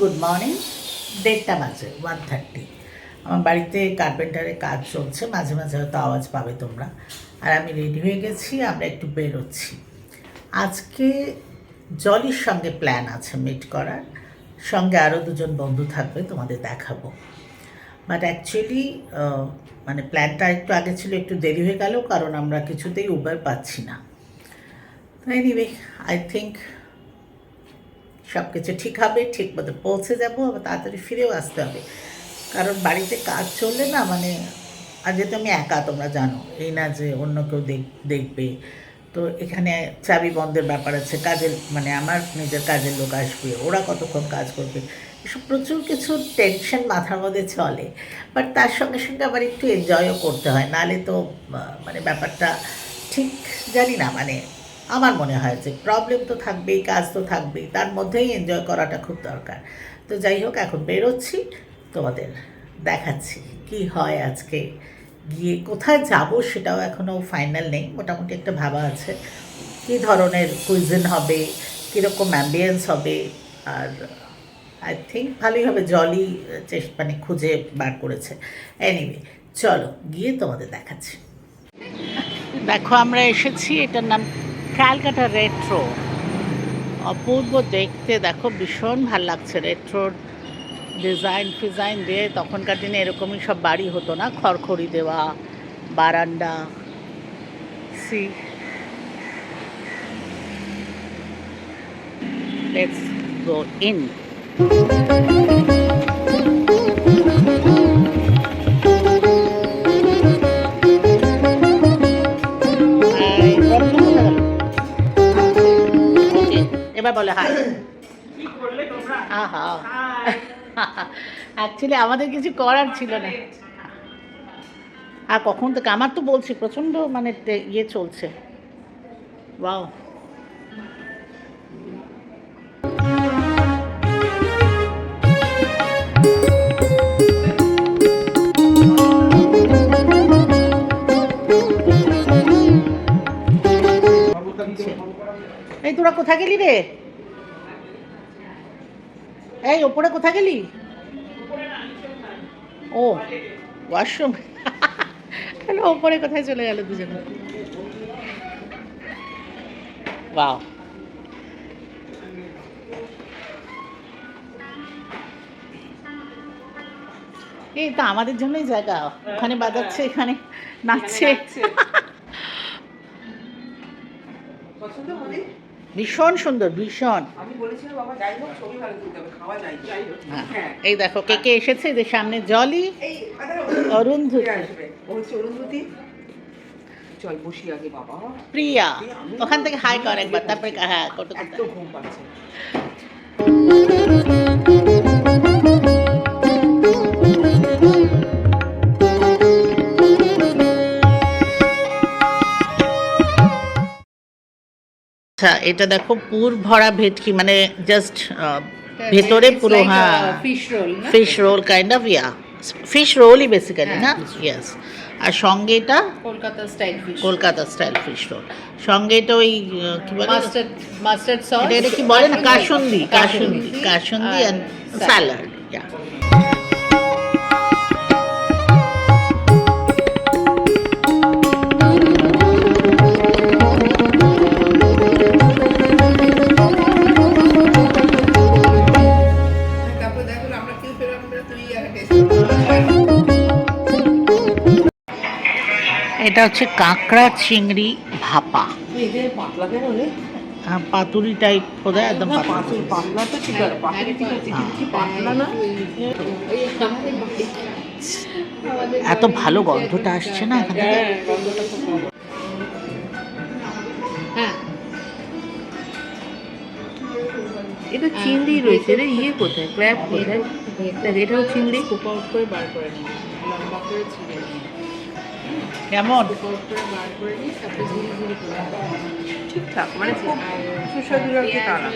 Good morning. 1:30 বাজে, 1:30। আমার বাড়িতে কার্পেন্টারের কাজ চলছে, মাঝে মাঝে হয়তো আওয়াজ পাবে তোমরা। আর আমি রেডি হয়ে গেছি, আমরা একটু বেরোচ্ছি। আজকে জলির সঙ্গে প্ল্যান আছে মিট করার, সঙ্গে আরও দুজন বন্ধু থাকবে, তোমাদের দেখাবো। বাট অ্যাকচুয়ালি মানে প্ল্যানটা একটু আগে ছিল, একটু দেরি হয়ে গেল কারণ আমরা কিছুতেই উবার পাচ্ছি না। এনিওয়ে, আই থিঙ্ক সব কিছু ঠিক হবে, ঠিক মতো পৌঁছে যাবো, আবার তাড়াতাড়ি ফিরেও আসতে হবে। কারণ বাড়িতে কাজ চললে না, মানে আর যেহেতু আমি একা, তোমরা জানো, এই না যে অন্য কেউ দেখবে। তো এখানে চাবি বন্ধের ব্যাপার আছে, কাজের মানে আমার নিজের কাজের লোক আসবে, ওরা কতক্ষণ কাজ করবে, এসব প্রচুর কিছু টেনশন মাথার মধ্যে চলে। বাট তার সঙ্গে সঙ্গে আবার একটু এনজয়ও করতে হয়, নাহলে তো মানে ব্যাপারটা ঠিক জানি না। মানে আমার মনে হয় যে প্রবলেম তো থাকবেই, কাজ তো থাকবেই, তার মধ্যেই এনজয় করাটা খুব দরকার। তো যাই হোক, এখন বেরোচ্ছি, তোমাদের দেখাচ্ছি কি হয় আজকে। গিয়ে কোথায় যাব সেটাও এখনও ফাইনাল নেই, মোটামুটি একটা ভাবা আছে কী ধরনের কুইজিন হবে, কীরকম অ্যাম্বিয়েন্স হবে। আর আই থিঙ্ক ভালোই হবে, জলই মানে খুঁজে বার করেছে। এনিওয়ে, চলো গিয়ে তোমাদের দেখাচ্ছি। দেখো আমরা এসেছি, এটার নাম ক্যালকাটা রেট্রো। অপূর্ব দেখতে, দেখো ভীষণ ভাল লাগছে। রেট্রোর ডিজাইন ফিজাইন দিয়ে, তখনকার দিনে এরকমই সব বাড়ি হতো না, খড়খড়ি দেওয়া বারান্দা। C let's go in. এবার বলে হাই। আহা, অ্যাকচুয়ালি আমাদের কিছু করার ছিল না। আর কখন থেকে আমার তো বলছি প্রচণ্ড মানে ইয়ে চলছে। ওয়াও, এই তোরা কোথায় গেলি রে? এই ওপরে কোথায় গেলি? ও ওয়াশরুম। তাহলে ওপরে কোথায় চলে গেল দুজন? বাহ, এই তো আমাদের জন্যই জায়গা। ওখানে বাজাচ্ছে, এখানে নাচছে। ভীষণ সুন্দর, ভীষণ। এই দেখো কে কে এসেছে, যে সামনে জলি, অরুন্ধতি, প্রিয়া। ওখান থেকে হাই কর একবার, তারপরে হ্যাঁ কত ঘুম পাচ্ছে। আচ্ছা, এটা দেখো পুর ভরা ভেটকি, মানে জাস্ট ভেতরে পুরো, হ্যাঁ fish roll kind of, yeah fish রোলই বেসিক্যালি না? ইয়েস। আর সঙ্গে এটা কলকাতা স্টাইল ফিশ রোল, সঙ্গে এটা ওই কি বলে মাস্টার্ড সস, এটা কি বলে না, কাসুন্দি অ্যান্ড স্যালাড। ইয়া, এটা হচ্ছে কাঁকড়া চিংড়ি ভাপা, পাতুরি টাইপ বোধ হয়, একদম পাতলা। তো ঠিক আছে, পাতলা না, এত ভালো গন্ধটা আসছে না এখান থেকে। হ্যাঁ, এটা চিংড়ি রয়েছে রে, ইয়ে কোথায়, ক্র্যাব কোথায়? এটাও চিংড়ি, কুপ আউট করে বার করে নিই, লম্বা করে ছিঁড়ে নিই। কেমন ঠিকঠাক, মানে সুস্বাদু আর কি, তারা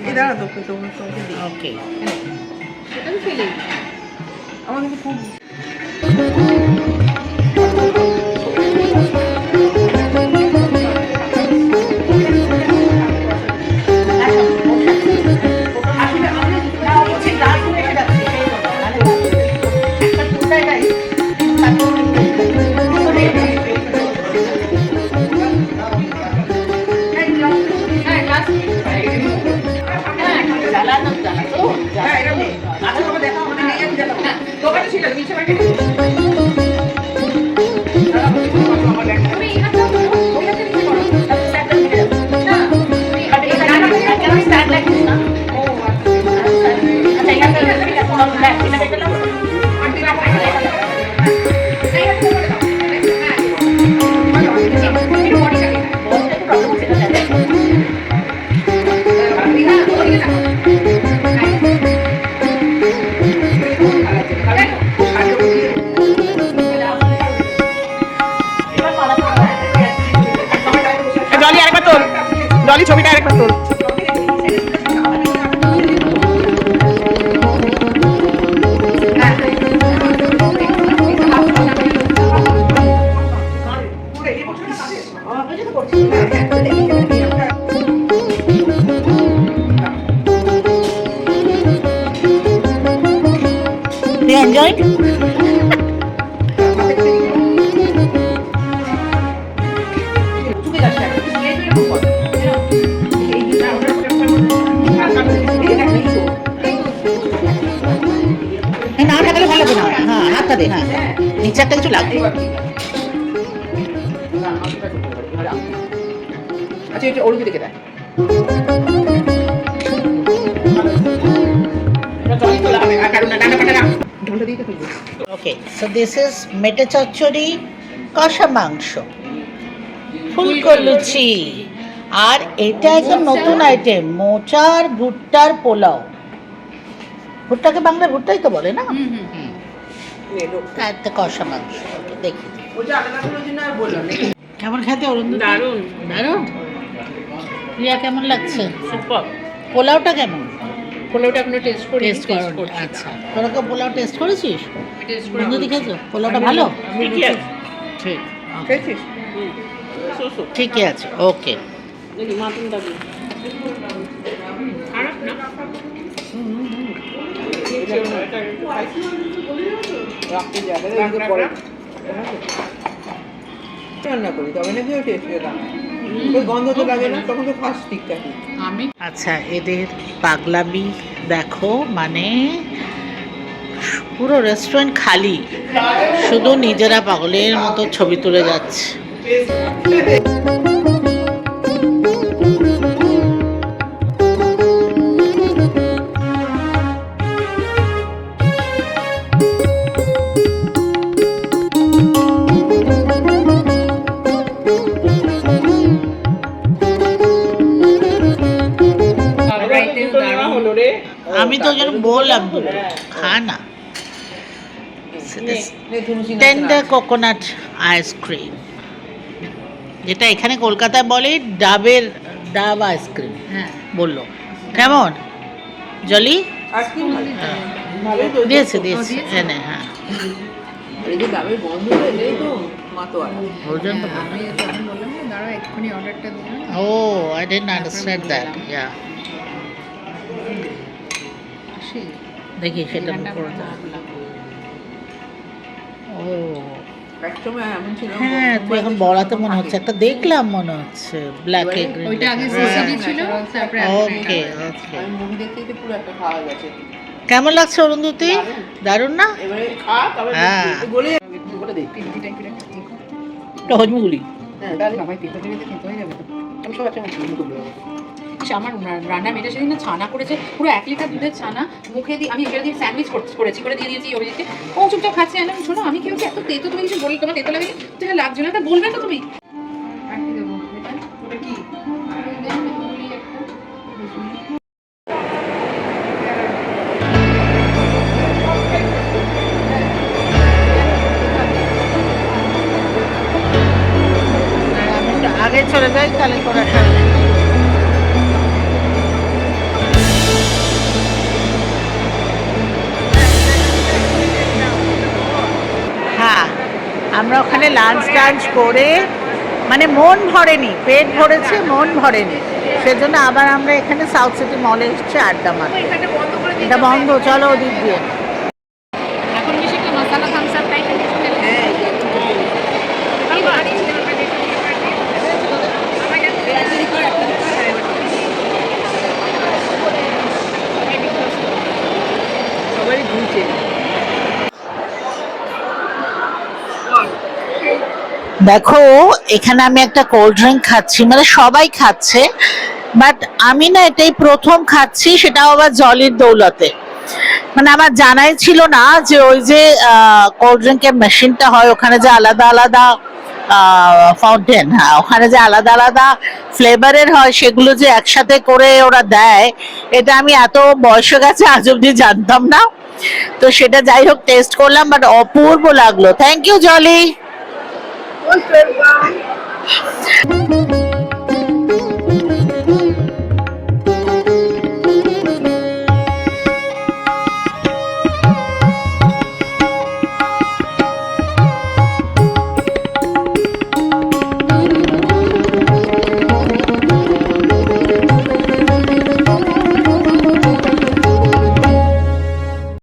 এই দাঁড়া তো ওকে। সেটা ফেলে আমার কিন্তু খুব আসলে আমরা জলি ছবিটা আরেকবার তোল। You enjoyed? না থাকলে ভালো লাগবে না। হ্যাঁ হাতটা দে, হ্যাঁ নিচে একটা কিছু লাগবে। আচ্ছা এটা ওর দিকে দেয়। Okay, so this is মেটে চচ্চড়ি, কষা মাংস, ফুলকো লুচি, আর এটা একদম নতুন আইটেম মোচার ভুট্টার পোলাও। ভুট্টাকে বাংলায় ভুট্টাই তো বলে না? একটা কষা মাংস। Okay, দেখি কেমন খেতে অরুণ? দারুণ দারুণ। প্রিয়া কেমন লাগছে? সুপার। পোলাওটা কেমন? পোলাওটা এখনো টেস্ট করি। টেস্ট করো। আচ্ছা তোরা কেউ পোলাও টেস্ট করেছিস? টেস্ট করে বন্ধু দেখেছো পোলাওটা ভালো? ঠিকই আছে। ঠিক খেয়েছিস? ঠিকই আছে। ওকে দেখি মাটন দাবি খারাপ না। রাখতে যাবে পরে রান্না করি তবে না কেউ টেস্ট পেলাম। ওই গন্ধ তো লাগে না, তখন তো ফার্স্ট ঠিক থাকে। আমি আচ্ছা এদের পাগলামি দেখো, মানে পুরো রেস্টুরেন্ট খালি, শুধু নিজেরা পাগলের মতো ছবি তুলে যাচ্ছে। আমি তো যেন বললাম খা না। টেন্ডার কোকোনাট আইসক্রিম, যেটা এখানে কলকাতায় বলে ডাবের ডাব আইসক্রিম। হ্যাঁ বললো কেমন জলি? দিয়েছে দিয়েছে এনে। হ্যাঁ এই যে ডাবের গন্ধ এলেই তো মাতোয়ারা। ওজন তো আমি বললাম না দাঁড়া এক্ষুনি অর্ডারটা দিলাম। ও আই ডিডন্ট আন্ডারস্ট্যান্ড দ্যাট। ইয়া দেখি সেটা করে দাও। ও একসময় এমন ছিল। হ্যাঁ তুই এখন বড়াতে মনে হচ্ছে একটা দেখলাম, মনে হচ্ছে ব্ল্যাক এগ। ওইটা আগে সিসিডি ছিল, তারপরে ওকে ওকে। আমি মুভি দেখতে পুরো একটা খাওয়া গেছে। কেমন লাগছে অরুন্ধতী? দারুণ না? এবারে খা তবে হ্যাঁ বলে বলে দে পিন্ডি টাইপের একটা এটা হজমগুলি। হ্যাঁ তাহলে সবাই পিন্ডি টাইপের খেতে হয়ে যাবে তো। আমি সব একটা মুখে করব। আমার রান্না মেয়েটা সেদিন না ছানা করেছে, পুরো 1 লিটার দুধের ছানা মুখে দিয়ে আমি এটা দিয়ে স্যান্ডউইচ করেছি, করে দিয়ে দিয়েছি অভিজিৎকে। ও চুপচাপ খাচ্ছে। আমি শোনো আমি কেউ এত তেতো, তুমি কিছু বলি তোমার তেতো লাগে তো লাগছে না, তা বলবে তো তুমি। আর কি দেবো এটা? ওটা কি? আগে চলে যাই তাহলে করা। হ্যাঁ আমরা ওখানে লাঞ্চ টাঞ্চ করে মানে মন ভরেনি, পেট ভরেছে মন ভরেনি, সেজন্য আবার আমরা এখানে সাউথ সিটি মলে এসেছি আড্ডা মারতে। এটা বন্ধ, চলো ওদিক দিয়ে। এখন বেশি একটা মশলা থামস আপ টাইপের কিছু খেলে সবারই ঘুরছে। দেখো এখানে আমি একটা কোল্ড ড্রিঙ্ক খাচ্ছি, মানে সবাই খাচ্ছে বাট আমি না এটাই প্রথম খাচ্ছি, সেটাও আবার জলির দৌলতে। মানে আমার জানাই ছিল না যে ওই যে কোল্ড ড্রিঙ্কের মেশিনটা হয় ওখানে যে আলাদা আলাদা ফাউন্টেন, হ্যাঁ ওখানে যে আলাদা আলাদা ফ্লেভারের হয় সেগুলো যে একসাথে করে ওরা দেয়, এটা আমি এত বয়স হয়ে গেছে আজ অব্দি জানতাম না। তো সেটা যাই হোক টেস্ট করলাম, বাট অপূর্ব লাগলো। Thank you Jolly.